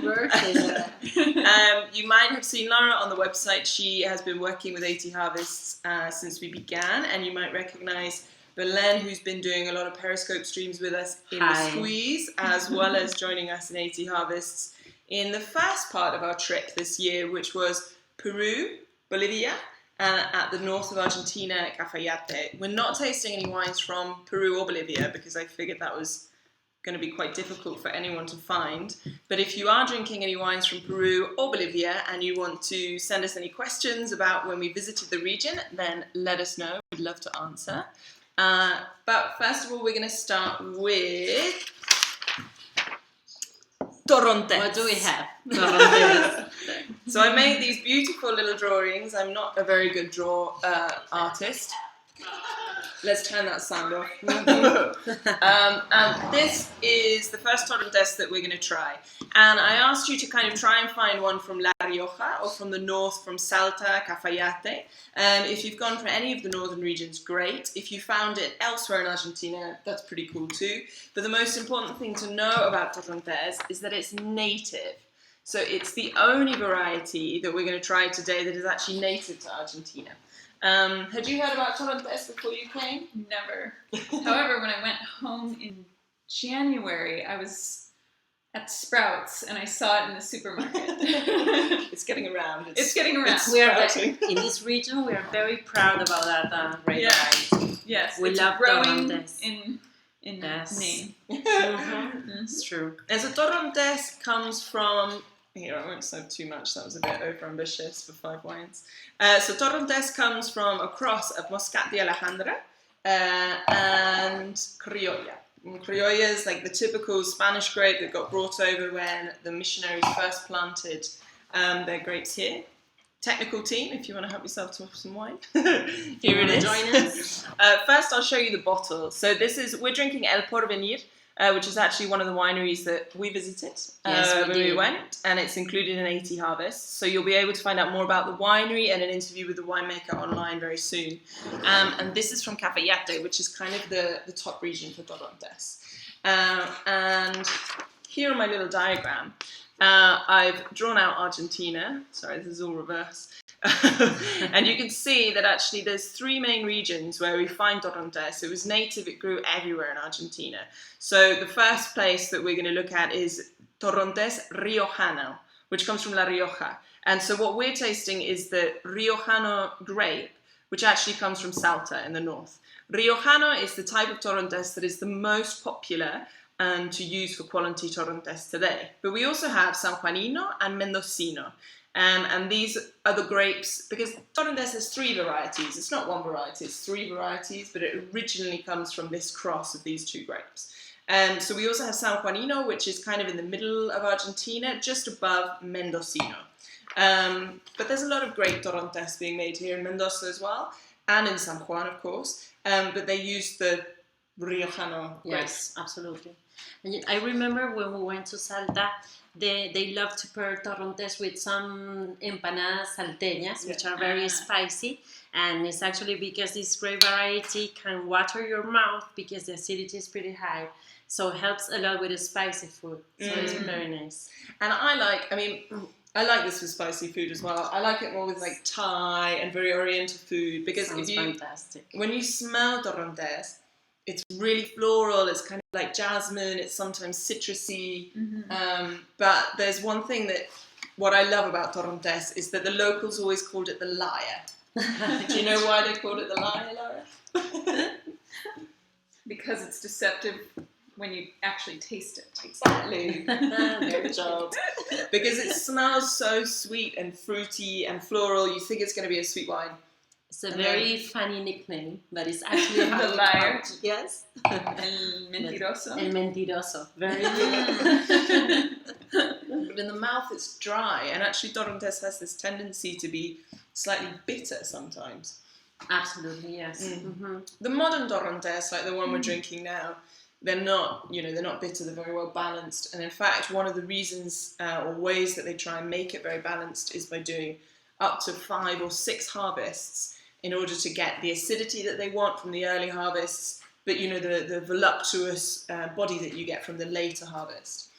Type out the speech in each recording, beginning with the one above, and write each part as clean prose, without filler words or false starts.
birthday, Laura. You might have seen Laura on the website. She has been working with AT Harvests since we began, and you might recognize Belen, who's been doing a lot of Periscope streams with us in the squeeze, as well as joining us in AT Harvests in the first part of our trip this year, which was Peru, Bolivia, at the north of Argentina at Cafayate. We're not tasting any wines from Peru or Bolivia because I figured that was going to be quite difficult for anyone to find. But if you are drinking any wines from Peru or Bolivia and you want to send us any questions about when we visited the region, then let us know. We'd love to answer. But first of all, we're going to start with Torrontes. What do we have? Torrontes. So I made these beautiful little drawings. I'm not a very good artist. Let's turn that sound off. And this is the first Torrontes that we're going to try. And I asked you to kind of try and find one from La Rioja or from the north, from Salta, Cafayate. If you've gone for any of the northern regions, great. If you found it elsewhere in Argentina, that's pretty cool too. But the most important thing to know about Torrontes is that it's native. So it's the only variety that we're going to try today that is actually native to Argentina. Had you heard about Torrontes before you came? Never. However, when I went home in January, I was at Sprouts and I saw it in the supermarket. It's getting around. It's getting around. We are in this region. We are very proud about that variety. Yes, we love growing Torrontes. in name. It's true. And so Torrontes comes from. Here, I won't say too much, that was a bit overambitious for 5 wines. So Torrontes comes from a cross of Muscat de Alejandra and Criolla. And Criolla is like the typical Spanish grape that got brought over when the missionaries first planted their grapes here. Technical team, if you want to help yourself to some wine. Here it is. Join us. First, I'll show you the bottle. So we're drinking El Porvenir, which is actually one of the wineries that we visited when we went, and it's included in AT Harvest. So you'll be able to find out more about the winery and an interview with the winemaker online very soon. And this is from Cafayate, which is kind of the top region for Torrontes. And here on my little diagram, I've drawn out Argentina. Sorry, this is all reverse. And you can see that actually there's 3 main regions where we find Torrontes. It was native, it grew everywhere in Argentina. So the first place that we're going to look at is Torrontes Riojano, which comes from La Rioja. And so what we're tasting is the Riojano grape, which actually comes from Salta in the north. Riojano is the type of Torrontes that is the most popular to use for quality Torrontes today. But we also have San Juanino and Mendocino. And these are the grapes, because Torrontes has 3 varieties. It's not one variety, it's 3 varieties, but it originally comes from this cross of these 2 grapes. So we also have San Juanino, which is kind of in the middle of Argentina, just above Mendocino. But there's a lot of great Torrontes being made here in Mendoza as well, and in San Juan, of course. But they use the Riojano grapes. Yes, absolutely. And I remember when we went to Salta, they love to pair Torrontes with some empanadas salteñas, which are very spicy. And it's actually because this grape variety can water your mouth because the acidity is pretty high. So it helps a lot with the spicy food. So it's very nice. And I like this with spicy food as well. I like it more with like Thai and very Oriental food because fantastic. When you smell Torrontes, it's really floral, it's kind of like jasmine, it's sometimes citrusy. But there's one thing what I love about Torrontes is that the locals always called it the liar. Do you know why they called it the liar, Laura? Because it's deceptive when you actually taste it. Exactly. Good job. Because it smells so sweet and fruity and floral, you think it's going to be a sweet wine. It's a very funny nickname, but it's actually the liar. Yes. El mentiroso. El mentiroso. Very But in the mouth it's dry, and actually Torrontes has this tendency to be slightly bitter sometimes. Absolutely, yes. The modern Torrontes, like the one we're drinking now, they're not bitter, they're very well balanced. And in fact, one of the reasons or ways that they try and make it very balanced is by doing up to 5 or 6 harvests in order to get the acidity that they want from the early harvests, but the voluptuous body that you get from the later harvest.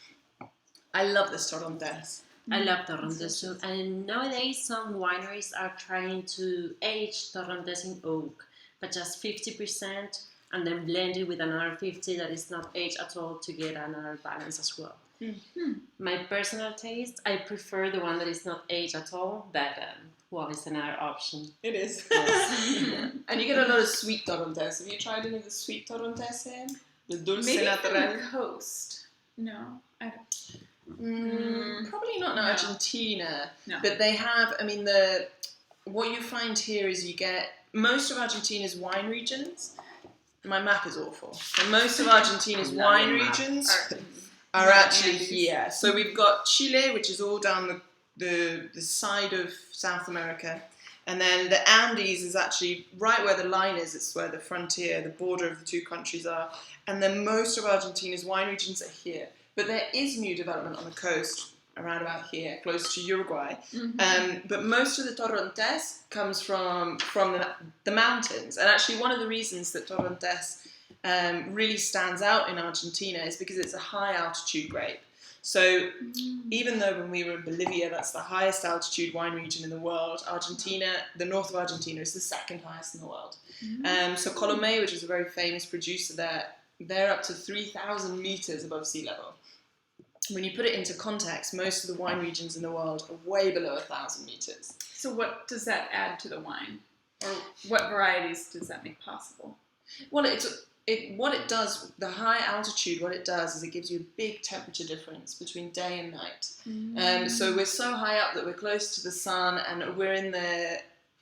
I love this Torrontes. I love Torrontes too. And nowadays, some wineries are trying to age Torrontes in oak, but just 50%, and then blend it with another 50 that is not aged at all to get another balance as well. My personal taste, I prefer the one that is not aged at all, but well, it's another option. It is. Yes. And you get a lot of sweet Torrontes. Have you tried any of the sweet Torrontes here? The dulce Maybe natural? from the coast. No, I don't. Probably not in No. Argentina. No. But they have, I mean, what you find here is you get most of Argentina's wine regions. My map is awful. And most of Argentina's wine regions are actually here. So we've got Chile, which is all down the side of South America. And then the Andes is actually right where the line is. It's where the frontier, the border of the two countries are. And then most of Argentina's wine regions are here. But there is new development on the coast, around about here, close to Uruguay. But most of the Torrontes comes from the mountains. And actually one of the reasons that Torrontes really stands out in Argentina is because it's a high altitude grape. So even though when we were in Bolivia, that's the highest altitude wine region in the world, Argentina, the north of Argentina, is the second highest in the world. So Colomé, which is a very famous producer there, they're up to 3,000 meters above sea level. When you put it into context, most of the wine regions in the world are way below 1,000 meters. So what does that add to the wine? Or what varieties does that make possible? Well, what it does, the high altitude, what it does is it gives you a big temperature difference between day and night. So we're so high up that we're close to the sun, and we're in the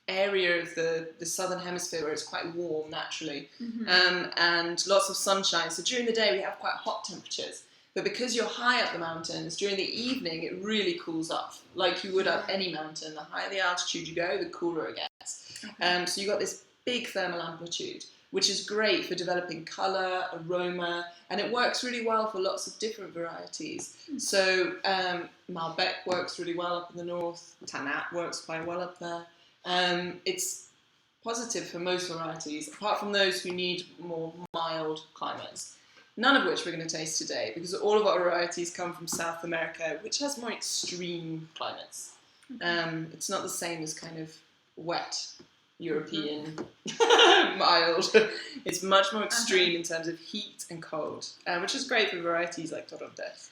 area of the southern hemisphere where it's quite warm naturally, and lots of sunshine. So during the day we have quite hot temperatures. But because you're high up the mountains, during the evening it really cools off, like you would up any mountain. The higher the altitude you go, the cooler it gets. So you've got this big thermal amplitude, which is great for developing colour, aroma, and it works really well for lots of different varieties. So Malbec works really well up in the north, Tanat works quite well up there. It's positive for most varieties, apart from those who need more mild climates. None of which we're going to taste today, because all of our varieties come from South America, which has more extreme climates. It's not the same as kind of wet European mild. It's much more extreme in terms of heat and cold, which is great for varieties like Torrontes.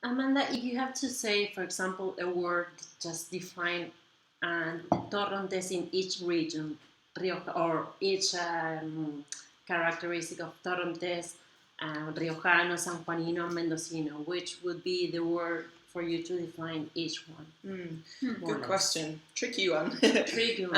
Amanda, if you have to say, for example, a word just define Torrontes in each region, Rioja, or each characteristic of Torrontes, Riojano, San Juanino, and Mendocino, which would be the word for you to define each one? Good question. Tricky one. Tricky one.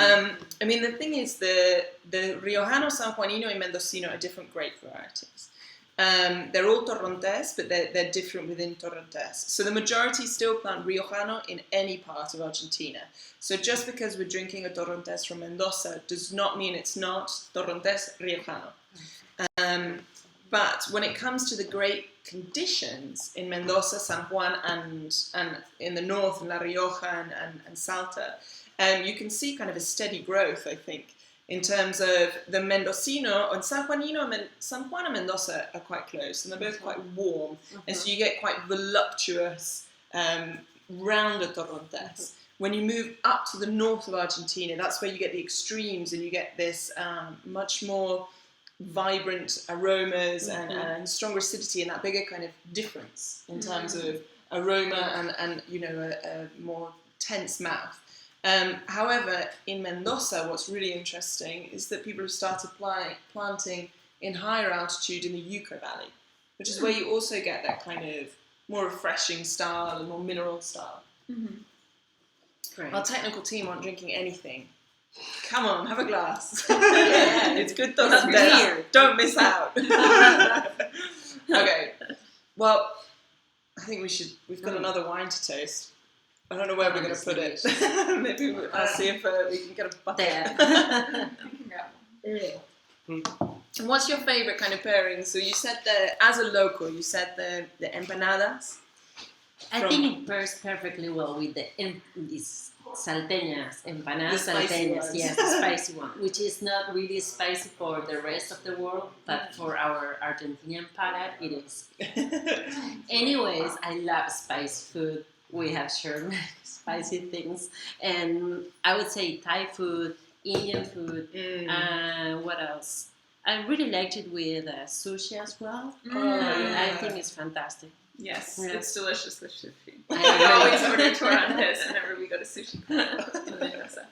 I mean, the thing is, the Riojano, San Juanino, and Mendocino are different grape varieties. They're all Torrontes, but they're different within Torrontes. So the majority still plant Riojano in any part of Argentina. So just because we're drinking a Torrontes from Mendoza does not mean it's not Torrontes Riojano. But when it comes to the grape conditions in Mendoza, San Juan, and in the north, in La Rioja and Salta, you can see kind of a steady growth, I think, in terms of the Mendocino and San Juan and Mendoza are quite close, and they're both quite warm, and so you get quite voluptuous, rounder Torrontes. When you move up to the north of Argentina, that's where you get the extremes, and you get this much more vibrant aromas and stronger acidity, and that bigger kind of difference in terms of aroma and you know, a more tense mouth. However, in Mendoza, what's really interesting is that people have started planting in higher altitude in the Yucca Valley, which is where you also get that kind of more refreshing style and more mineral style. Great. Our technical team aren't drinking anything. Come on, have a glass. It's good Torrontes. Don't miss out. Okay. Well, I think we've got another wine to taste. I don't know where we're going to put it. Maybe I'll see if we can get a bucket. I can grab one. And what's your favourite kind of pairing? So you said as a local, you said the empanadas. I think it pairs perfectly well with this salteñas, empanadas The spicy salteñas, ones. yes, the spicy one, which is not really spicy for the rest of the world, but for our Argentinian palate, it is. Anyways, I love spicy food. We have shared many spicy things, and I would say Thai food, Indian food, and what else? I really liked it with sushi as well. I think it's fantastic. Yes, Yeah. it's delicious, the sushi. I I always order Torrontes whenever we go to sushi in Mendoza.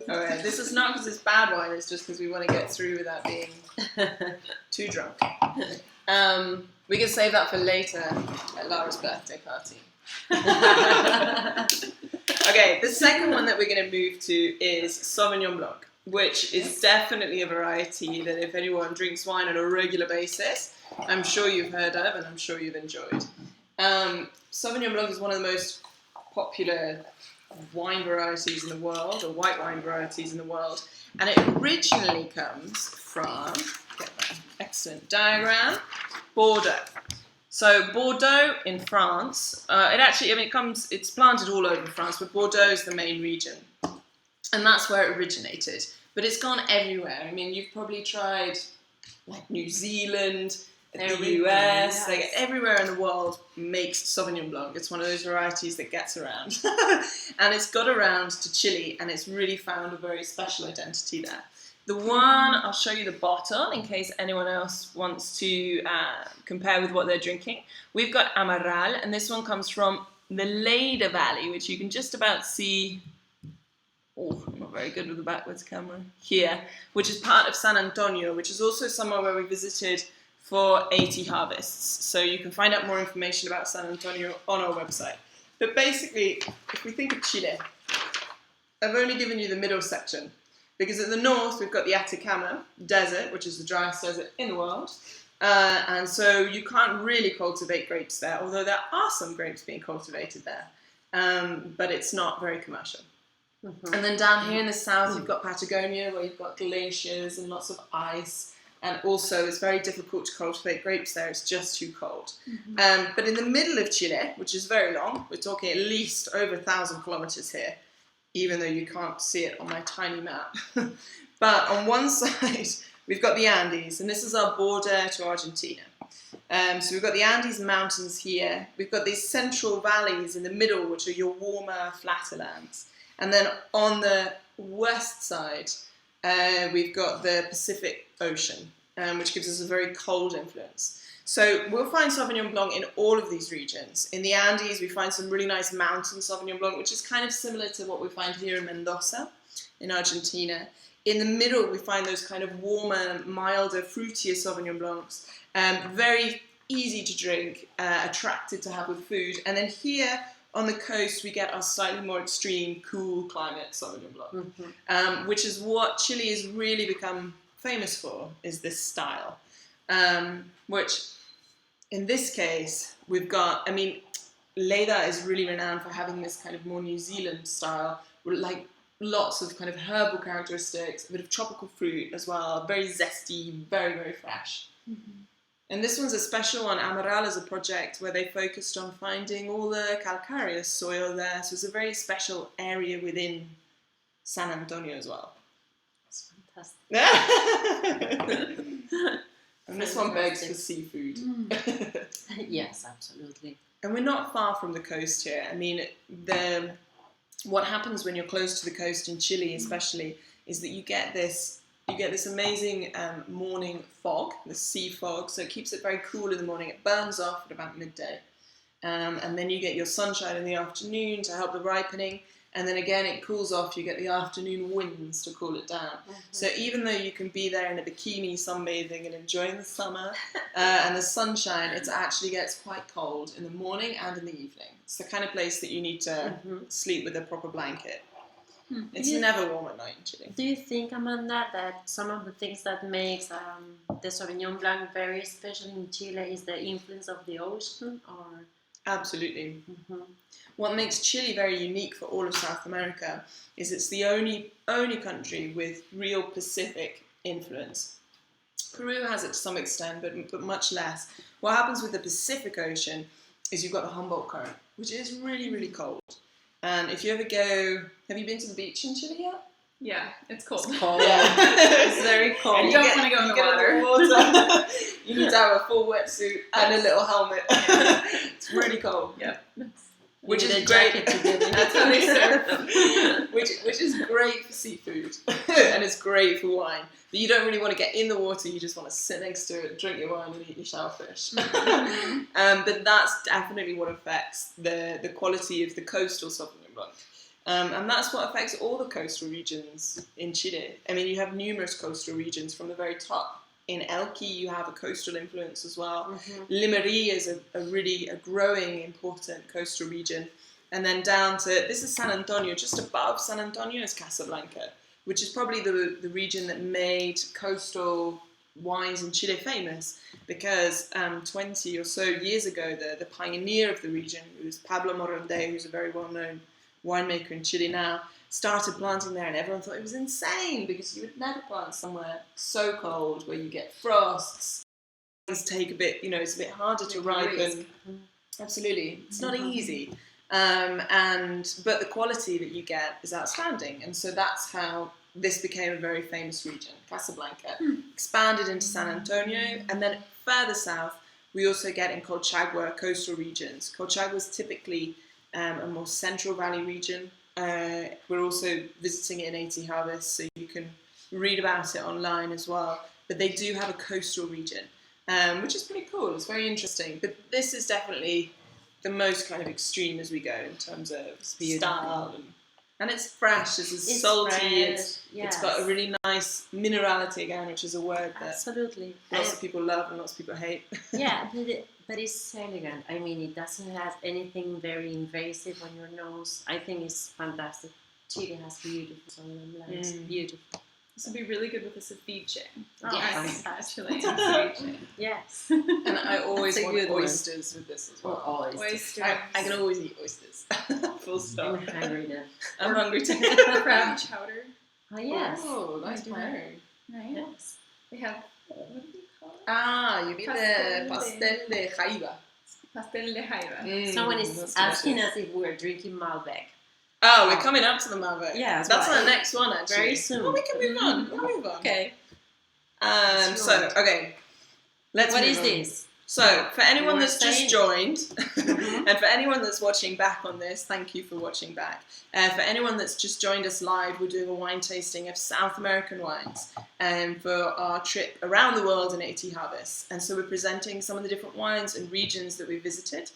Alright, this is not because it's bad wine, it's just because we want to get through without being too drunk. We can save that for later at Lara's birthday party. Okay, the second one that we're going to move to is Sauvignon Blanc, which is definitely a variety that if anyone drinks wine on a regular basis, I'm sure you've heard of and I'm sure you've enjoyed. Sauvignon Blanc is one of the most popular wine varieties in the world, or white wine varieties in the world, and it originally comes from, get that excellent diagram, Bordeaux. So Bordeaux in France, it's planted all over France, but Bordeaux is the main region, and that's where it originated. But it's gone everywhere. I mean, you've probably tried like New Zealand, the US, like everywhere in the world makes Sauvignon Blanc. It's one of those varieties that gets around. And it's got around to Chile, and it's really found a very special identity there. The one, I'll show you the bottle in case anyone else wants to compare with what they're drinking. We've got Amaral, and this one comes from the Lleida Valley, which you can just about see. Oh, I'm not very good with the backwards camera. Here, which is part of San Antonio, which is also somewhere where we visited for 80 harvests. So you can find out more information about San Antonio on our website. But basically, if we think of Chile, I've only given you the middle section, because at the north we've got the Atacama Desert, which is the driest desert in the world. And so you can't really cultivate grapes there, although there are some grapes being cultivated there. But it's not very commercial. Mm-hmm. And then down here in the south, you've got Patagonia, where you've got glaciers and lots of ice. And also, it's very difficult to cultivate grapes there. It's just too cold. Mm-hmm. But in the middle of Chile, which is very long, we're talking at least over 1,000 kilometers here, even though you can't see it on my tiny map. But on one side, we've got the Andes, and this is our border to Argentina. So we've got the Andes mountains here. We've got these central valleys in the middle, which are your warmer, flatter lands. And then on the west side, we've got the Pacific Ocean, which gives us a very cold influence. So we'll find Sauvignon Blanc in all of these regions. In the Andes, we find some really nice mountain Sauvignon Blanc, which is kind of similar to what we find here in Mendoza, in Argentina. In the middle, we find those kind of warmer, milder, fruitier Sauvignon Blancs, very easy to drink, attractive to have with food. And then here on the coast, we get our slightly more extreme, cool climate Sauvignon Blanc, which is what Chile has really become famous for, is this style. Which, in this case, we've got, I mean, Lleida is really renowned for having this kind of more New Zealand style, like lots of kind of herbal characteristics, a bit of tropical fruit as well, very zesty, very, very fresh. Mm-hmm. And this one's a special one. Amaral is a project where they focused on finding all the calcareous soil there, so it's a very special area within San Antonio as well. It's fantastic. And this one begs for seafood. Yes, absolutely. And we're not far from the coast here. I mean, what happens when you're close to the coast in Chile especially is that you get this amazing morning fog, the sea fog, so it keeps it very cool in the morning. It burns off at about midday. And then you get your sunshine in the afternoon to help the ripening. And then again, it cools off. You get the afternoon winds to cool it down. Mm-hmm. So even though you can be there in a bikini sunbathing and enjoying the summer and the sunshine, it actually gets quite cold in the morning and in the evening. It's the kind of place that you need to sleep with a proper blanket. It's never warm at night in Chile. Do you think, Amanda, that some of the things that makes the Sauvignon Blanc very special in Chile is the influence of the ocean? Or Absolutely. Mm-hmm. What makes Chile very unique for all of South America is it's the only country with real Pacific influence. Peru has it to some extent, but much less. What happens with the Pacific Ocean is you've got the Humboldt Current, which is really, really cold. And if you ever go, have you been to the beach in Chile yet? Yeah, it's cold. Cold. Yeah. It's very cold. And you don't want to go in the water. You need to have a full wetsuit and a little helmet. It's really cold. Yeah. Which You is need a great. jacket to get in. That's how they surf. which is great for seafood and it's great for wine. But you don't really want to get in the water. You just want to sit next to it, drink your wine, and eat your shellfish. But that's definitely what affects the quality of the coastal Sauvignon Blanc. And that's what affects all the coastal regions in Chile. I mean, you have numerous coastal regions from the very top. In Elqui, you have a coastal influence as well. Limerí is a growing, important coastal region. And then down to, this is San Antonio, just above San Antonio is Casablanca, which is probably the region that made coastal wines in Chile famous, because 20 or so years ago, the pioneer of the region, who was Pablo Morandé, who's a very well-known winemaker in Chile now, started planting there, and everyone thought it was insane because you would never plant somewhere so cold where you get frosts. Things take a bit, it's a bit harder to ripen. Absolutely, it's not easy. But the quality that you get is outstanding, and so that's how this became a very famous region. Casablanca expanded into San Antonio, and then further south we also get in Colchagua coastal regions. Colchagua is typically a more central valley region. We're also visiting it in 80 Harvest, so you can read about it online as well. But they do have a coastal region, which is pretty cool. It's very interesting. But this is definitely the most kind of extreme as we go in terms of style. And it's fresh, it's salty, fresh, it's got a really nice minerality again, which is a word that absolutely lots of people love and lots of people hate. Yeah, but it's elegant. I mean, it doesn't have anything very invasive on your nose. I think it's fantastic. Chile has beautiful Sauvignon Blanc. It's beautiful. This would be really good with a ceviche. Yes. Actually, ceviche. Yes. And I always That's a want good one. oysters with this as well. Always. Oysters. I can always eat oysters. Full stop. I'm hungry now. I'm hungry too. Crab chowder. Oh, yes. Oh, nice do pairing. Right? Yes. They have, what do you call it? Ah, you mean the Pastel pastel de jaiba. Pastel de jaiba. Someone is that's asking delicious. us if we're drinking Malbec. Oh, we're coming up to the Malbec. Yeah, that's right. our next one actually. Very soon. Well, we can move on. We'll move on. Okay. So, okay. Let's What move is on. this? So, for anyone were that's just saying. joined, and for anyone that's watching back on this, thank you for watching back. For anyone that's just joined us live, we're doing a wine tasting of South American wines for our trip around the world in 80 Harvests. And so we're presenting some of the different wines and regions that we visited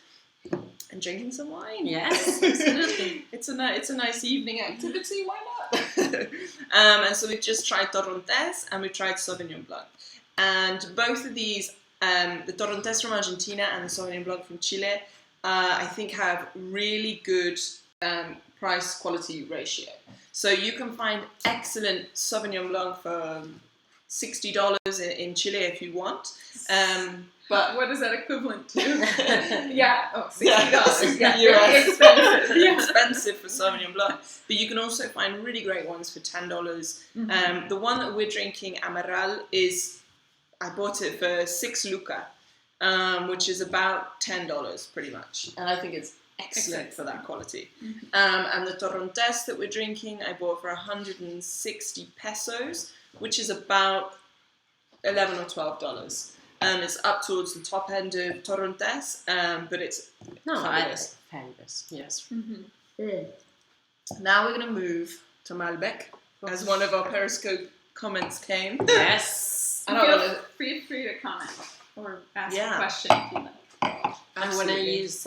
and drinking some wine. Yes, absolutely. It's a nice evening activity, why not? And so we've just tried Torrontes and we've tried Sauvignon Blanc. And both of these, the Torrontes from Argentina and the Sauvignon Blanc from Chile, I think have really good price-quality ratio. So you can find excellent Sauvignon Blanc for $60 in Chile if you want. But what is that equivalent to? Yeah, $60. Yeah, Very expensive. Yeah. Expensive for Sauvignon Blanc. But you can also find really great ones for $10. The one that we're drinking, Amaral, I bought it for 6 luca, which is about $10 pretty much. And I think it's excellent for that quality. And the Torrontes that we're drinking, I bought for 160 pesos, which is about $11 or $12. It's up towards the top end of Torrontes, but it's fabulous. Fabulous, yes. Now we're going to move to Malbec, as one of our Periscope comments came. Yes. I don't Feel wanna- free to comment or ask Yeah. a question if you like. I'm going to Absolutely. use...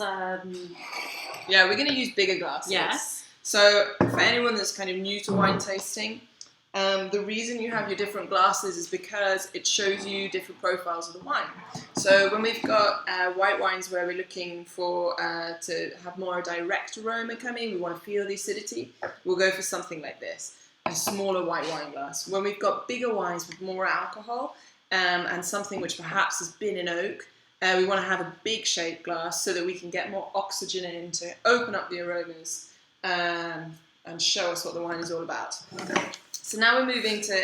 Yeah, we're going to use bigger glasses. yes. So for anyone that's kind of new to wine tasting, the reason you have your different glasses is because it shows you different profiles of the wine. So when we've got white wines where we're looking for to have more direct aroma coming, we want to feel the acidity, we'll go for something like this, a smaller white wine glass. When we've got bigger wines with more alcohol and something which perhaps has been in oak, we want to have a big shaped glass so that we can get more oxygen in to open up the aromas and show us what the wine is all about. So now we're moving to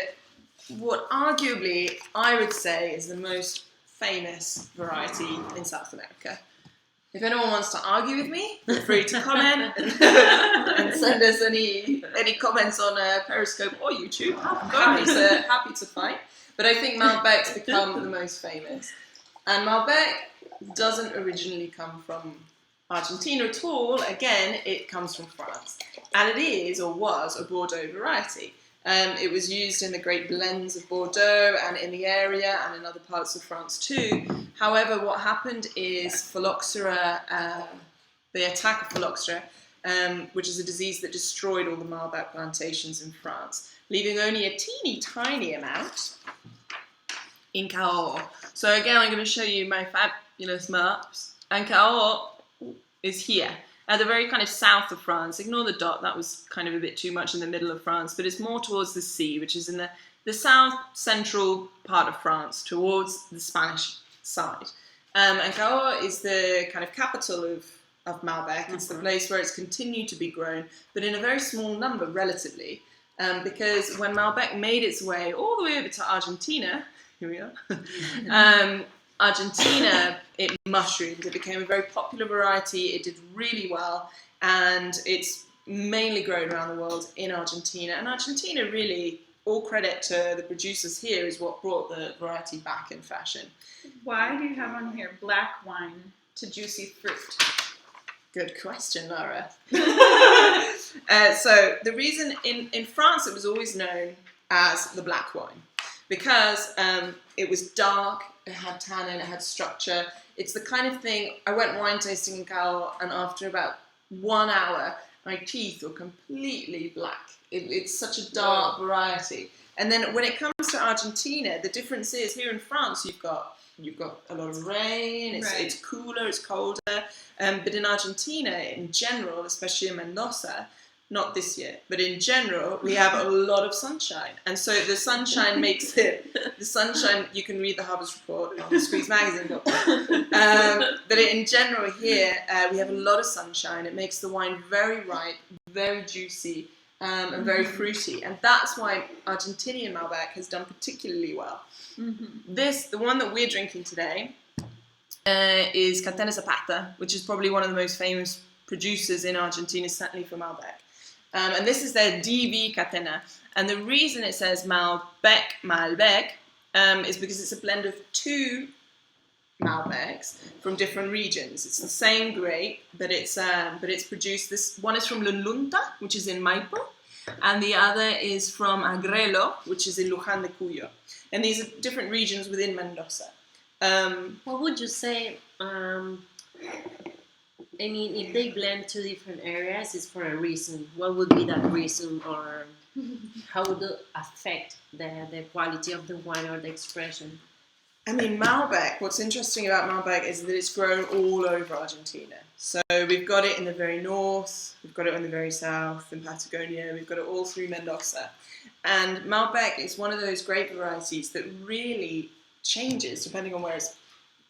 what arguably I would say is the most famous variety in South America. If anyone wants to argue with me, feel free to comment and send us any comments on Periscope or YouTube. Happy to fight. But I think Malbec's become the most famous. And Malbec doesn't originally come from Argentina at all. Again, it comes from France. And it is, or was, a Bordeaux variety. It was used in the great blends of Bordeaux and in the area and in other parts of France too. However, what happened is phylloxera, the attack of phylloxera, which is a disease that destroyed all the Malbec plantations in France, leaving only a teeny tiny amount in Cahors. So again, I'm going to show you my fabulous maps. And Cahors is here, at the very kind of south of France. Ignore the dot, that was kind of a bit too much in the middle of France, but it's more towards the sea, which is in the south central part of France, towards the Spanish side. And Cahors is the kind of capital of Malbec. It's the place where it's continued to be grown, but in a very small number relatively, because when Malbec made its way all the way over to Argentina, here we are, Argentina, it mushroomed. It became a very popular variety. It did really well, and it's mainly grown around the world in Argentina. And Argentina, really, all credit to the producers here, is what brought the variety back in fashion. Why do you have on here black wine to juicy fruit? Good question, Laura. So the reason in France it was always known as the black wine, because it was dark, it had tannin, it had structure. It's the kind of thing, I went wine tasting in Cahors, and after about 1 hour, my teeth were completely black. It's such a dark variety. And then when it comes to Argentina, the difference is here in France, you've got a lot of rain, it's cooler, it's colder. But in Argentina, in general, especially in Mendoza, not this year, but in general, we have a lot of sunshine. And so the sunshine makes it, you can read the Harvest Report on squeezemagazine.com. But in general here, we have a lot of sunshine. It makes the wine very ripe, very juicy, and very fruity. And that's why Argentinian Malbec has done particularly well. Mm-hmm. The one that we're drinking today, is Catena Zapata, which is probably one of the most famous producers in Argentina, certainly for Malbec. And this is their DV Catena. And the reason it says Malbec, is because it's a blend of two Malbecs from different regions. It's the same grape, but it's produced. This one is from Lunta, which is in Maipo, and the other is from Agrelo, which is in Luján de Cuyo. And these are different regions within Mendoza. What would you say? I mean, if they blend two different areas, it's for a reason. What would be that reason, or how would it affect the quality of the wine or the expression? I mean, Malbec, what's interesting about Malbec is that it's grown all over Argentina. So we've got it in the very north, we've got it in the very south, in Patagonia, we've got it all through Mendoza. And Malbec is one of those grape varieties that really changes depending on where it's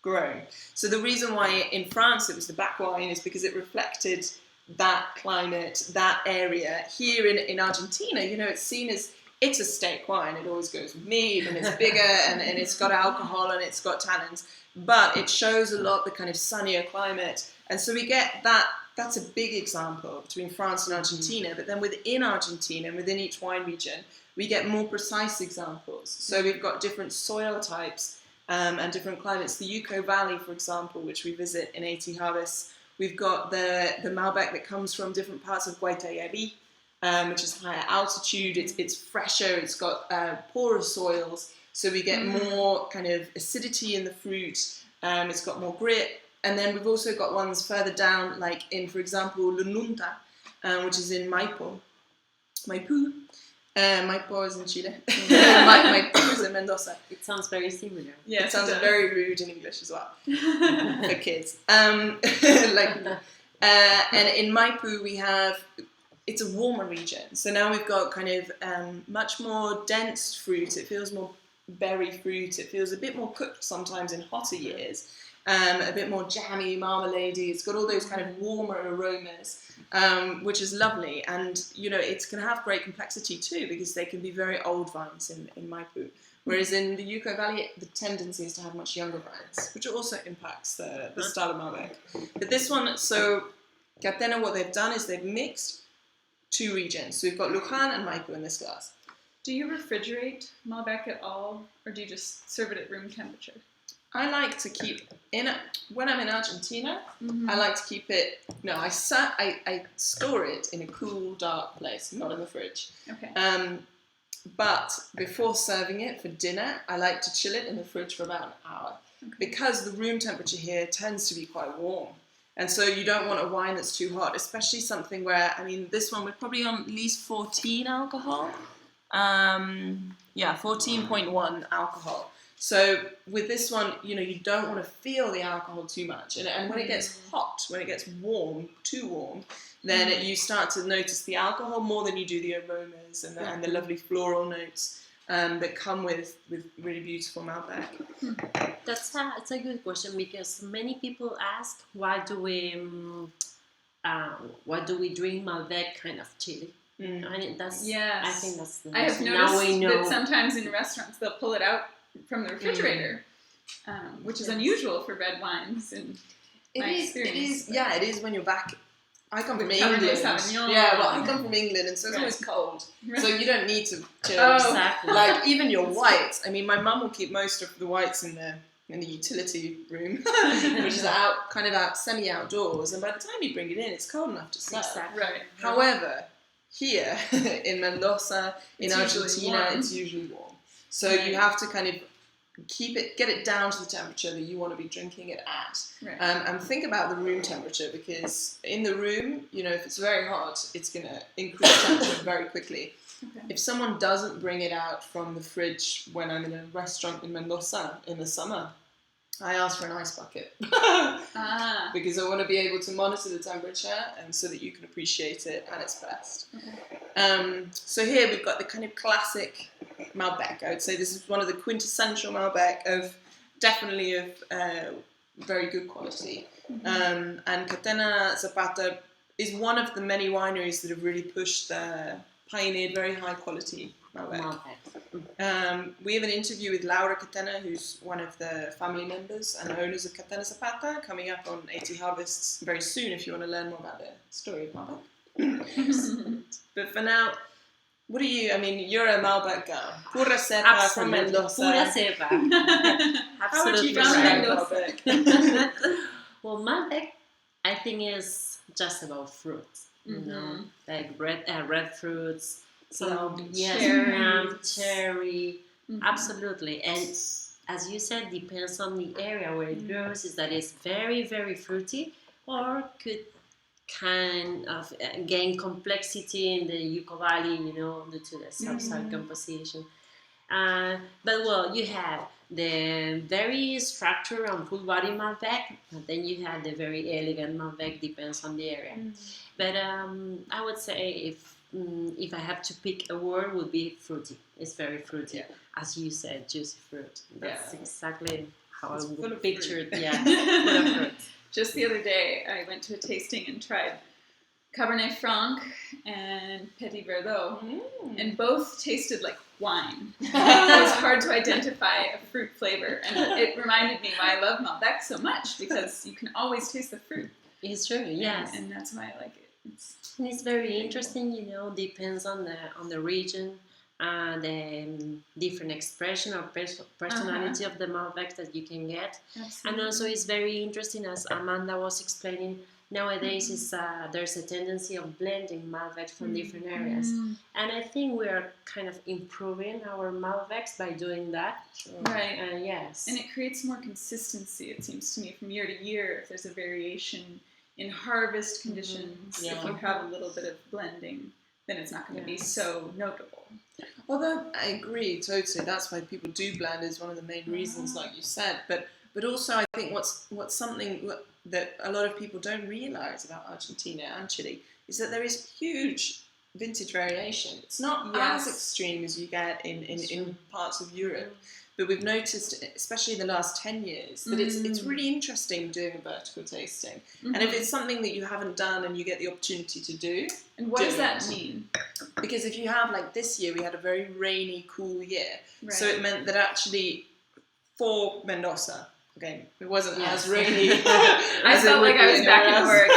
grown. So the reason why in France it was the black wine is because it reflected that climate, that area. Here in Argentina, it's seen as, it's a steak wine. It always goes with meat, and it's bigger, and it's got alcohol, and it's got tannins. But it shows a lot the kind of sunnier climate. And so we get that. That's a big example between France and Argentina. But then within Argentina, and within each wine region, we get more precise examples. So we've got different soil types, and different climates. The Uco Valley, for example, which we visit in 80 Harvests, we've got the Malbec that comes from different parts of Guaitayarí, which is higher altitude. It's fresher. It's got poorer soils, so we get more kind of acidity in the fruit. It's got more grit. And then we've also got ones further down, like in, for example, Lununta, which is in Maipo. Maipo is in Chile. Maipo is in Mendoza. It sounds very similar. Yeah, it sounds very rude in English as well for kids. And in Maipo we have, it's a warmer region. So now we've got kind of much more dense fruit. It feels more berry fruit. It feels a bit more cooked sometimes in hotter years. A bit more jammy, marmaladey. It's got all those kind of warmer aromas, which is lovely. And, it can have great complexity too, because they can be very old vines in Maipo, Whereas in the Yukon Valley, the tendency is to have much younger vines, which also impacts the style of Malbec. But this one, so Catena, what they've done is they've mixed two regions. So we've got Luján and Maipo in this glass. Do you refrigerate Malbec at all, or do you just serve it at room temperature? I like to keep when I'm in Argentina. I like to keep it. No, I store it in a cool, dark place, not in the fridge. Okay. But before serving it for dinner, I like to chill it in the fridge for about an hour, because the room temperature here tends to be quite warm, and so you don't want a wine that's too hot, especially something where, I mean, this one we're probably on at least 14 alcohol. 14.1 alcohol. So with this one, you know, you don't want to feel the alcohol too much. And when it gets hot, when it gets warm, too warm, then you start to notice the alcohol more than you do the aromas and the lovely floral notes that come with really beautiful Malbec. That's a good question, because many people ask, why do we drink Malbec kind of chili? I mean, I think that's the I have noticed that sometimes in restaurants they'll pull it out from the refrigerator, which is unusual for red wines. And it is when you're back. I come from Cabernet England. Sauvignon. Yeah, well, I come from England, and so it's always cold. So you don't need to chill. Oh, exactly. Like even your whites. I mean, my mum will keep most of the whites in the utility room, which is semi outdoors, and by the time you bring it in, it's cold enough to serve. Exactly. Right. However, here in Mendoza, in Argentina, it's usually warm. So you have to kind of get it down to the temperature that you want to be drinking it at. Right. And think about the room temperature, because in the room, you know, if it's very hot, it's going to increase temperature very quickly. Okay. If someone doesn't bring it out from the fridge when I'm in a restaurant in Mendoza in the summer, I ask for an ice bucket because I want to be able to monitor the temperature and so that you can appreciate it at its best. Okay. So here we've got the kind of classic Malbec. I would say this is one of the quintessential Malbec of very good quality. And Catena Zapata is one of the many wineries that have really pioneered very high quality Malbec. We have an interview with Laura Catena, who's one of the family members and owners of Catena Zapata, coming up on 80 Harvests very soon if you want to learn more about the story of Malbec. But for now, what are you? I mean, you're a Malbec girl. Pura cepa from Mendoza. Pura cepa. How would you Absolutely. describe Malbec? Well, Malbec, I think, is just about fruits. You know, like red fruits. Plum, Cherry. Absolutely. And as you said, depends on the area where it grows. Is that it's very, very fruity, or could kind of gain complexity in the Yukon Valley, you know, due to the subsoil composition. But well, you have the very structured and full body Malbec, and then you have the very elegant Malbec, depends on the area. But I would say if I have to pick a word, would be fruity. It's very fruity, as you said, juicy fruit. That's exactly how I would picture it. Yeah, full of fruit. Just the other day, I went to a tasting and tried Cabernet Franc and Petit Verdot, and both tasted like wine. It was hard to identify a fruit flavor, and it reminded me why I love Malbec so much, because you can always taste the fruit. It's true, yes. And that's why I like it. It's very interesting, you know, depends on the region, the different expression or personality of the Malbec that you can get. Absolutely. And also it's very interesting, as Amanda was explaining, nowadays there's a tendency of blending Malbec from different areas. And I think we are kind of improving our Malbecs by doing that. Right. Yes. And it creates more consistency, it seems to me, from year to year. If there's a variation in harvest conditions, if you have a little bit of blending, then it's not going to be so notable. Although I agree totally, that's why people do blend, is one of the main reasons, like you said. But also I think what's something that a lot of people don't realise about Argentina and Chile is that there is huge vintage variation. It's not as extreme as you get in parts of Europe. But we've noticed, especially in the last 10 years, that it's really interesting doing a vertical tasting. And if it's something that you haven't done and you get the opportunity to do... And what does that mean? because if you have, like this year, we had a very rainy, cool year. Right. So it meant that actually for Mendoza, again, it wasn't as rainy. I felt like I was back in Oregon.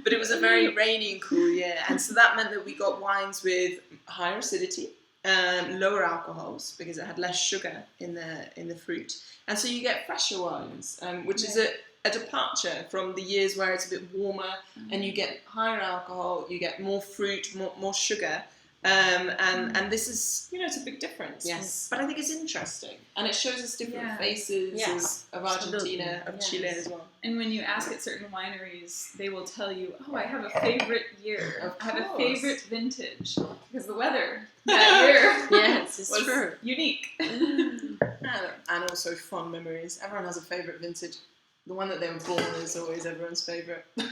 But it was a very rainy and cool year. And so that meant that we got wines with higher acidity, lower alcohols, because it had less sugar in the fruit. And so you get fresher wines, which is a departure from the years where it's a bit warmer and you get higher alcohol, you get more fruit, more sugar. And this is, it's a big difference. Yes. But I think it's interesting. And it shows us different faces of Argentina, of Chile as well. And when you ask at certain wineries, they will tell you, oh, I have a favorite year. I have a favorite vintage. Because the weather that year it's true. Unique. And also fond memories. Everyone has a favorite vintage. The one that they were born is always everyone's favorite. I've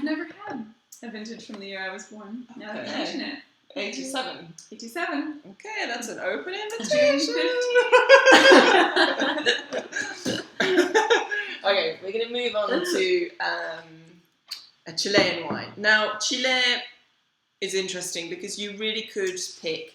never had a vintage from the year I was born. Now that you mention it. 87. 87. Okay, that's an open invitation. Okay, we're going to move on to a Chilean wine. Now, Chile is interesting because you really could pick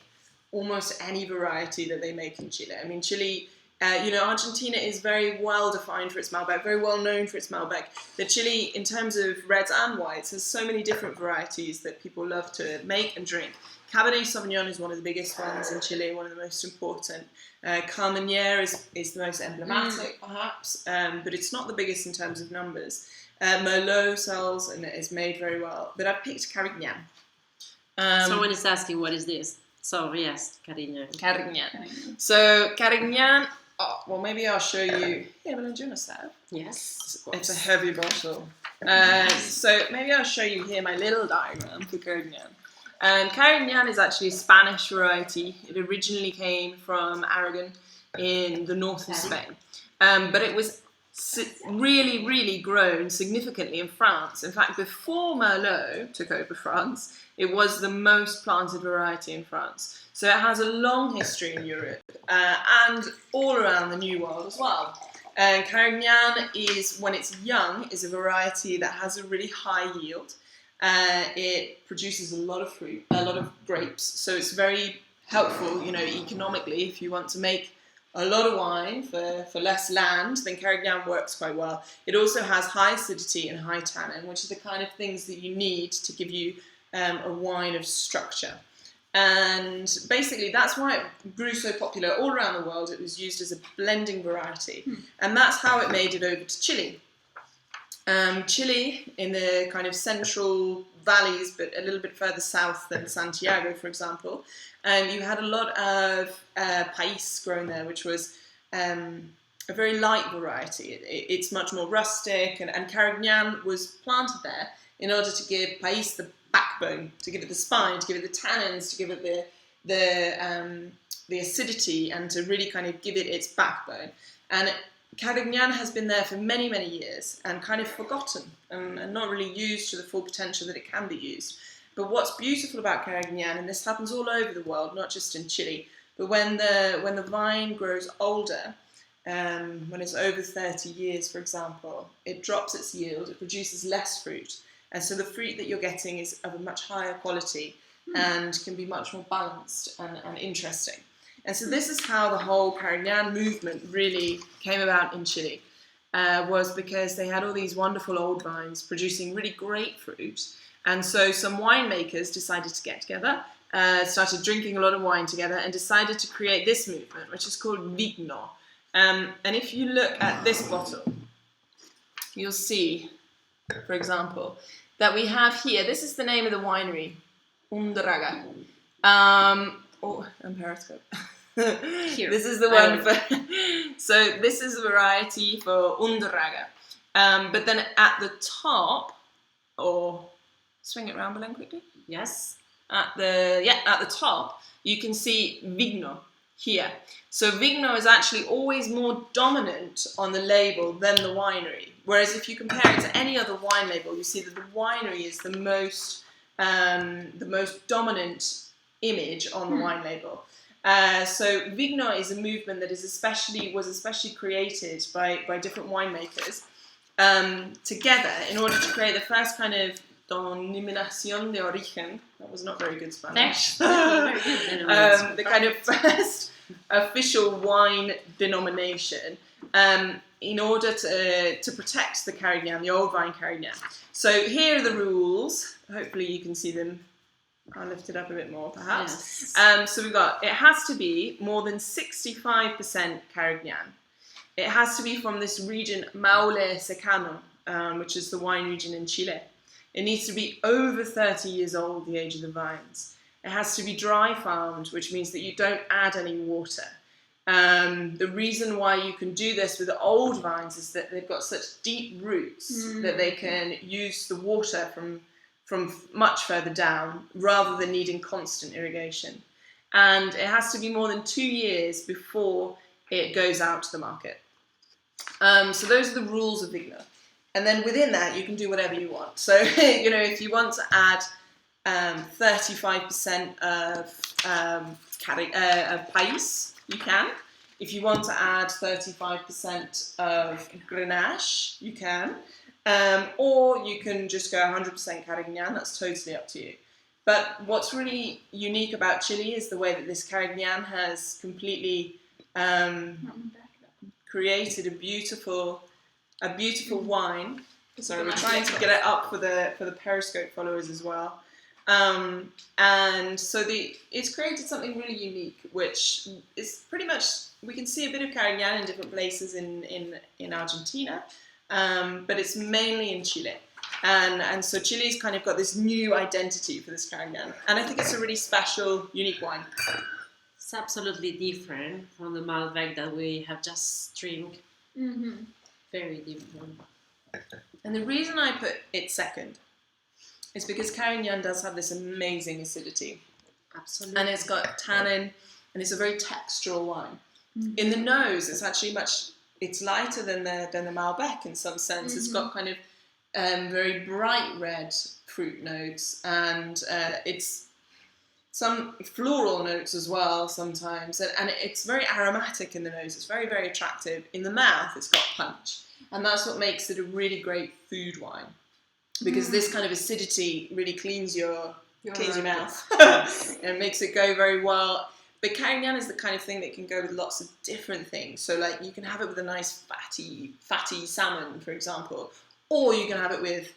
almost any variety that they make in Chile. I mean, Chile... Argentina is very well defined for its Malbec, very well known for its Malbec. The Chile, in terms of reds and whites, has so many different varieties that people love to make and drink. Cabernet Sauvignon is one of the biggest ones in Chile, one of the most important. Carmenere is the most emblematic, perhaps, but it's not the biggest in terms of numbers. Merlot sells and is made very well, but I've picked Carignan. Someone is asking, what is this? So, yes, Carignan. Carignan. So, Carignan... Oh, well, maybe I'll show you. Yeah, but do you want to serve? Yes. It's a heavy bottle. So maybe I'll show you here my little diagram for Carignan. Carignan is actually a Spanish variety. It originally came from Aragon in the north of Spain. But it was really, really grown significantly in France. In fact, before Merlot took over France, it was the most planted variety in France. So it has a long history in Europe and all around the New World as well. Carignan is, when it's young, is a variety that has a really high yield. It produces a lot of fruit, a lot of grapes. So it's very helpful, economically, if you want to make a lot of wine for less land, then Carignan works quite well. It also has high acidity and high tannin, which are the kind of things that you need to give you a wine of structure. And basically that's why it grew so popular all around the world. It was used as a blending variety. And that's how it made it over to Chile. Chile, in the kind of central valleys, but a little bit further south than Santiago, for example, you had a lot of país grown there, which was a very light variety. It's much more rustic, and Carignan was planted there in order to give país the backbone, to give it the spine, to give it the tannins, to give it the acidity, and to really kind of give it its backbone. And Carignan has been there for many, many years and kind of forgotten and not really used to the full potential that it can be used. But what's beautiful about Carignan, and this happens all over the world, not just in Chile, but when the vine grows older, when it's over 30 years, for example, it drops its yield, it produces less fruit. And so the fruit that you're getting is of a much higher quality and can be much more balanced and interesting. And so this is how the whole Carignan movement really came about in Chile, was because they had all these wonderful old vines producing really great fruit. And so some winemakers decided to get together, started drinking a lot of wine together, and decided to create this movement, which is called VIGNO. And if you look at this bottle, you'll see, for example, that we have here, this is the name of the winery, Undraga. And Periscope. Here. This is the one for, so this is a variety for Undraga. But then at the top, or swing it around, Belen, quickly. Yes. At the top, you can see Vigno here. So Vigno is actually always more dominant on the label than the winery. Whereas if you compare it to any other wine label, you see that the winery is the most dominant image on the wine label. So Vigno is a movement that was especially created by different winemakers together in order to create the first kind of denominación de origen. That was not very good Spanish. Very good. The kind of first official wine denomination in order to protect the Carignan, the old vine Carignan. So here are the rules. Hopefully you can see them. I'll lift it up a bit more, perhaps. Yes. So we've got, it has to be more than 65% Carignan. It has to be from this region, Maule Secano, which is the wine region in Chile. It needs to be over 30 years old, the age of the vines. It has to be dry farmed, which means that you don't add any water. The reason why you can do this with the old vines is that they've got such deep roots that they can use the water from much further down rather than needing constant irrigation. And it has to be more than 2 years before it goes out to the market. So those are the rules of Vigno. And then within that, you can do whatever you want. So, you know, if you want to add 35% of Pais, you can. If you want to add 35% of Grenache, you can. Or you can just go 100% Carignan, that's totally up to you. But what's really unique about Chile is the way that this Carignan has completely created a beautiful wine. Sorry, we're trying to get it up for the Periscope followers as well. And so it's created something really unique, which is pretty much, we can see a bit of Carignan in different places in Argentina, but it's mainly in Chile. And so Chile's kind of got this new identity for this Carignan. And I think it's a really special, unique wine. It's absolutely different from the Malbec that we have just drank. Mm-hmm. Very different. And the reason I put it second is because Carignan does have this amazing acidity. Absolutely. And it's got tannin, and it's a very textural wine. Mm-hmm. In the nose, it's actually it's lighter than the Malbec in some sense. Mm-hmm. It's got kind of very bright red fruit notes, and it's some floral notes as well sometimes, and it's very aromatic in the nose. It's very, very attractive. In the mouth, it's got punch, and that's what makes it a really great food wine, because this kind of acidity really cleans your mouth and makes it go very well. But Carignan is the kind of thing that can go with lots of different things. So like you can have it with a nice fatty salmon, for example, or you can have it with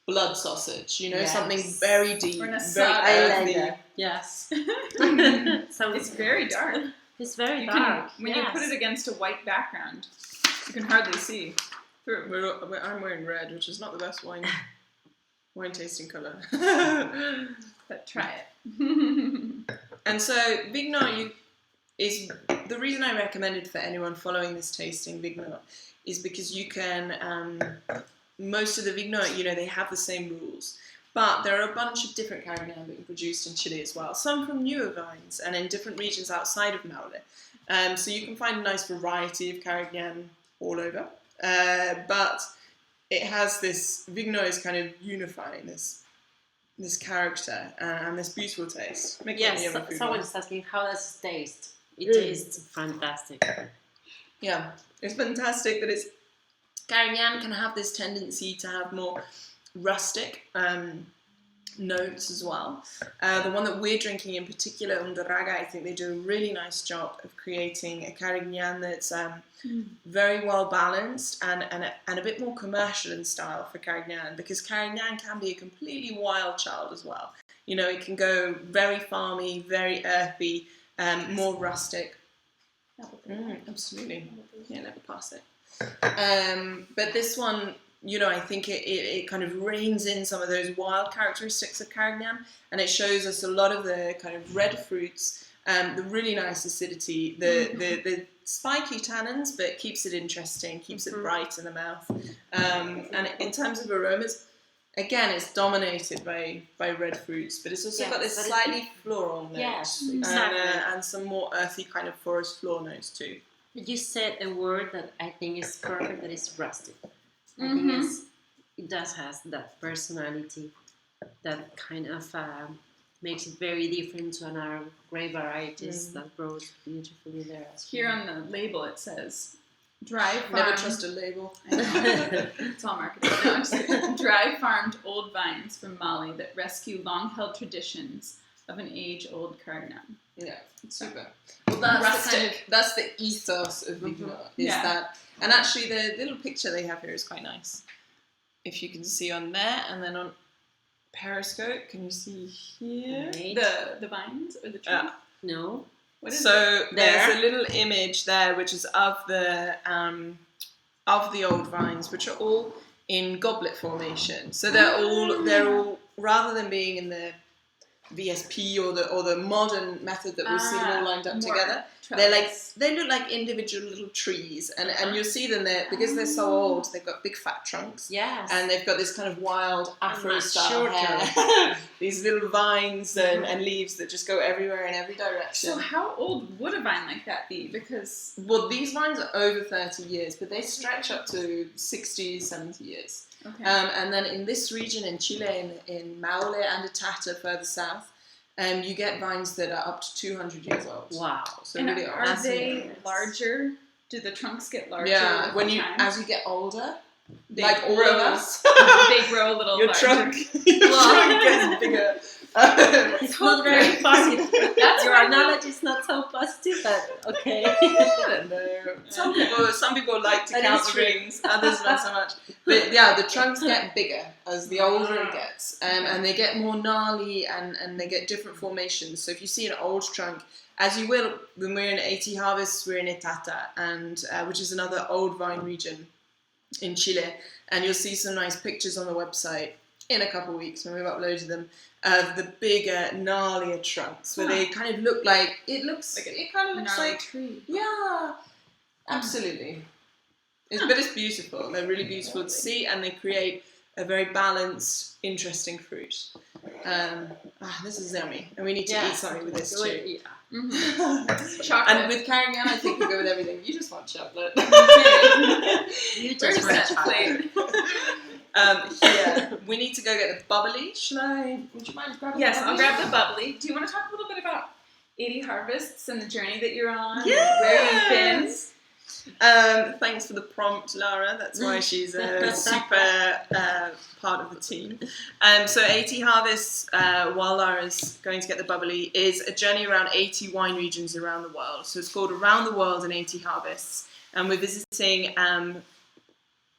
blood sausage, you know, something very deep, or very earthy. Yes. So it's very dark. It's very dark. When you put it against a white background, you can hardly see through. I'm wearing red, which is not the best wine tasting colour. But try it. And so Vigno is the reason I recommended for anyone following this tasting Vigno is because you can most of the Vigno, you know, they have the same rules, but there are a bunch of different Carignan being produced in Chile as well, some from newer vines and in different regions outside of Maule. So you can find a nice variety of Carignan all over, but it has this, Vigno is kind of unifying this character and this beautiful taste. Yes, someone is asking, how does it taste? It tastes fantastic. Yeah, it's fantastic that it's Carignan can have this tendency to have more rustic notes as well. The one that we're drinking in particular, Undurraga, I think they do a really nice job of creating a Carignan that's very well balanced and a bit more commercial in style for Carignan, because Carignan can be a completely wild child as well. You know, it can go very farmy, very earthy, more rustic. Absolutely. Yeah, never pass it. But this one, you know, I think it kind of reins in some of those wild characteristics of Carignan, and it shows us a lot of the kind of red fruits, the really nice acidity, the spiky tannins, but keeps it interesting, keeps it bright in the mouth. And in terms of aromas, again, it's dominated by red fruits, but it's also got this slightly floral note, exactly. and some more earthy kind of forest floor notes too. You said a word that I think is perfect, that is rustic. I think it does have that personality that kind of makes it very different to another grape varieties that grows beautifully there. Here on the label it says dry farmed. Never trust a label. I know. It's all marketing. No, I'm just kidding. Dry farmed old vines from Maule that rescue long held traditions of an age-old Carignan. Yeah, super. Well, that's the ethos of Vigno, is that, and actually the little picture they have here is quite nice. If you can see on there, and then on Periscope, can you see here? The vines or the tree? No. What is so it? there's a little image there, which is of the old vines, which are all in goblet formation. So they're all rather than being in the VSP or the modern method that we see them all lined up together. They look like individual little trees, and you'll see them there because they're so old. They've got big fat trunks, and they've got this kind of wild Afro style hair. These little vines and leaves that just go everywhere in every direction. So how old would a vine like that be? Because these vines are over 30 years, but they stretch up to 60, 70 years. Okay. And then in this region in Chile, in Maule and Itata further south, you get vines that are up to 200 years old. Wow! So and really are they larger? Do the trunks get larger? Yeah, as you get older, like all of us, they grow a little your larger. trunk gets bigger. It's not very positive. Your analogy is not so positive, but okay. I don't know. Some people like to count the rings, others not so much. But yeah, the trunks get bigger as the older it gets, and they get more gnarly and they get different formations. So if you see an old trunk, as you will when we're in 80 harvests, we're in Itata, and which is another old vine region in Chile, and you'll see some nice pictures on the website in a couple of weeks when we've uploaded them of the bigger, gnarlier trunks where they kind of look like it kind of looks like tree. Yeah, absolutely. But it's beautiful. They're really beautiful to see, and they create a very balanced, interesting fruit. This is yummy, and we need to eat something with this too. Yeah. Mm-hmm. Chocolate. And with Carignan, I think we go with everything. You just want chocolate. You just want chocolate. Here, we need to go get the bubbly. Would you mind grabbing the bubbly? Yes, I'll grab the bubbly. Do you want to talk a little bit about 80 Harvests and the journey that you're on? Yes! Where you've been? Thanks for the prompt, Lara. That's why she's a super part of the team. So 80 Harvests, while Lara's going to get the bubbly, is a journey around 80 wine regions around the world. So it's called Around the World in 80 Harvests. And we're visiting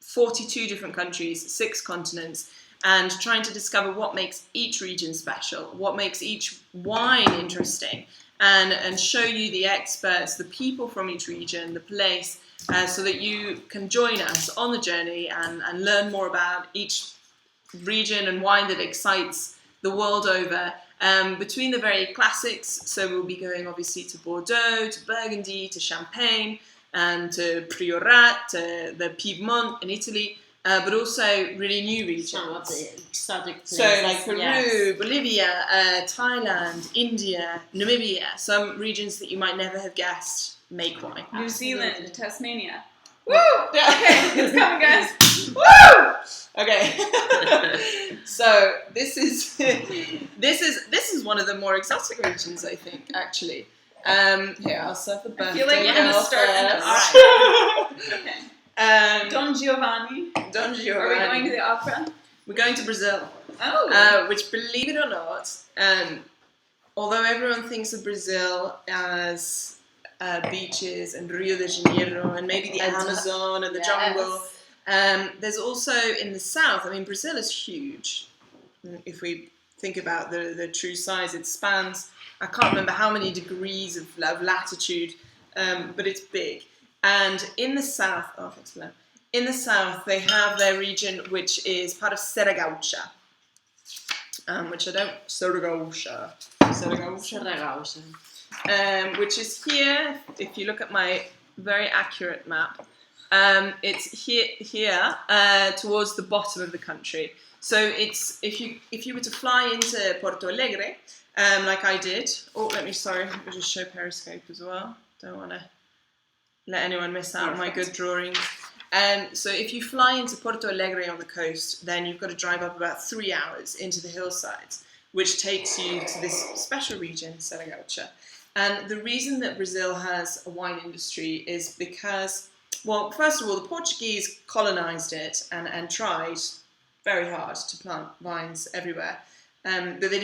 42 different countries, 6 continents, and trying to discover what makes each region special, what makes each wine interesting, and show you the experts, the people from each region, the place, so that you can join us on the journey and learn more about each region and wine that excites the world over. Between the very classics, so we'll be going obviously to Bordeaux, to Burgundy, to Champagne, and to Priorat, to the Piedmont in Italy, but also really new regions. Some of the exotic places. So like Peru, Bolivia, Thailand, India, Namibia, some regions that you might never have guessed make wine. New Zealand, Tasmania. Woo! Yeah. Okay, it's coming, guys. Woo! Okay. So this is one of the more exotic regions, I think, actually. Here, I'll serve the birthday. I feel like we're going to start an opera. Okay. Don Giovanni. Don Giovanni. Are we going to the opera? We're going to Brazil. Oh. Which, believe it or not, although everyone thinks of Brazil as beaches and Rio de Janeiro and maybe the Amazon and the jungle, there's also in the south, I mean, Brazil is huge. If we think about the true size, it spans, I can't remember how many degrees of latitude, but it's big. And in the south, in the south, they have their region, which is part of Serra Gaúcha, which I don't, Serra Gaúcha, which is here. If you look at my very accurate map, it's here towards the bottom of the country. So it's if you were to fly into Porto Alegre, like I did. Oh, let me just show Periscope as well. Don't want to let anyone miss out on my good drawings. So if you fly into Porto Alegre on the coast, then you've got to drive up about 3 hours into the hillsides, which takes you to this special region, Serra Gaúcha. And the reason that Brazil has a wine industry is because Well, first of all, the Portuguese colonised it and tried very hard to plant vines everywhere, but they didn't